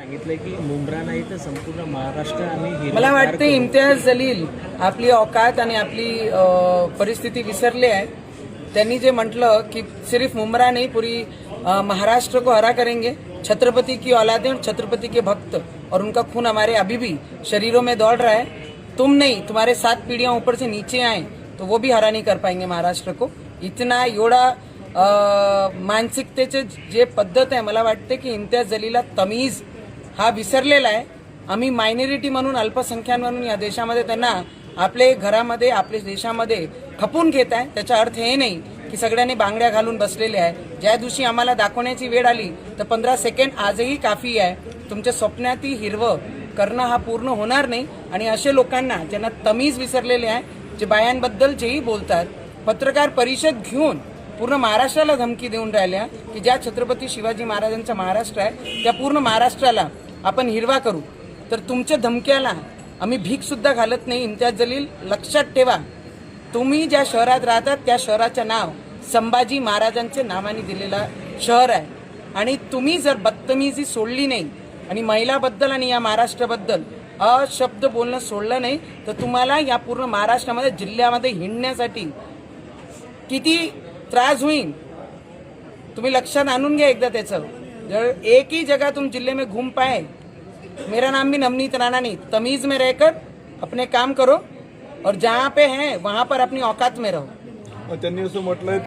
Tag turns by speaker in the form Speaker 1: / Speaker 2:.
Speaker 1: सांगितलं की मुंब्रा नाही तर संपूर्ण महाराष्ट्र आम्ही हिरवा
Speaker 2: मला
Speaker 1: तयार
Speaker 2: वाटतं
Speaker 1: करू.
Speaker 2: इम्तियाज जलील आपली औकात आणि आपली परिस्थिती विसरले आहे. त्यांनी जे म्हटलं की सिर्फ मुंब्रा नहीं पूरी महाराष्ट्र को हरा करेंगे, छत्रपति की औलादें और छत्रपति के भक्त और उनका खून हमारे अभी भी शरीरों में दौड़ रहा है. तुम नहीं, तुम्हारे 7 पीढ़ियां ऊपर से नीचे आए तो वो भी हरा नहीं कर पाएंगे महाराष्ट्र को. इतना एवढा मानसिकतेचे जे पद्धत आहे, मला वाटते की इम्तियाज जलीलला तमीज हा विसरलेला आहे. आम्ही मायनॉरिटी म्हणून, अल्पसंख्याक म्हणून या देशामध्ये त्यांना आपले घरामध्ये, आपल्या देशामध्ये खपून घेत आहे. त्याचा अर्थ हे नाही की सगळ्यांनी बांगड्या घालून बसलेले आहे. ज्या दिवशी आम्हाला दाखवण्याची वेळ आली तर 15 सेकंड आजही काफी आहे. तुमच्या स्वप्नातही हिरवं करणं हा पूर्ण होणार नाही. आणि असे लोकांना ज्यांना तमीज विसरलेले आहे, जे बायांबद्दल जेही बोलतात, पत्रकार परिषद घेऊन पूर्ण महाराष्ट्राला धमकी देऊन राहिल्या की ज्या छत्रपती शिवाजी महाराजांचा महाराष्ट्र आहे त्या पूर्ण महाराष्ट्राला आपण हिरवा करू. तर तुमच्या धमक्याला आम्ही भीक सुद्धा घालत नाही. इम्तियाज जलील, लक्षात ठेवा, तुम्ही ज्या शहरात राहतात त्या शहराचं नाव संभाजी महाराजांच्या नावाने दिलेलं शहर आहे. आणि तुम्ही जर बदतमीजी सोडली नाही आणि महिलाबद्दल आणि या महाराष्ट्राबद्दल अशब्द बोलणं सोडलं नाही तर तुम्हाला या पूर्ण महाराष्ट्रामध्ये, जिल्ह्यामध्ये हिंडण्यासाठी किती त्रास होईल तुम्ही लक्षात आणून घ्या एकदा. त्याचं जर एक ही जगह तुम जिले में घूम पाए, मेरा नाम भी नवनीत राणा नहीं, तमीज में रहकर अपने काम करो और जहाँ पे हैं वहाँ पर अपनी औकात में रहो.
Speaker 3: त्यांनी असं म्हटलंय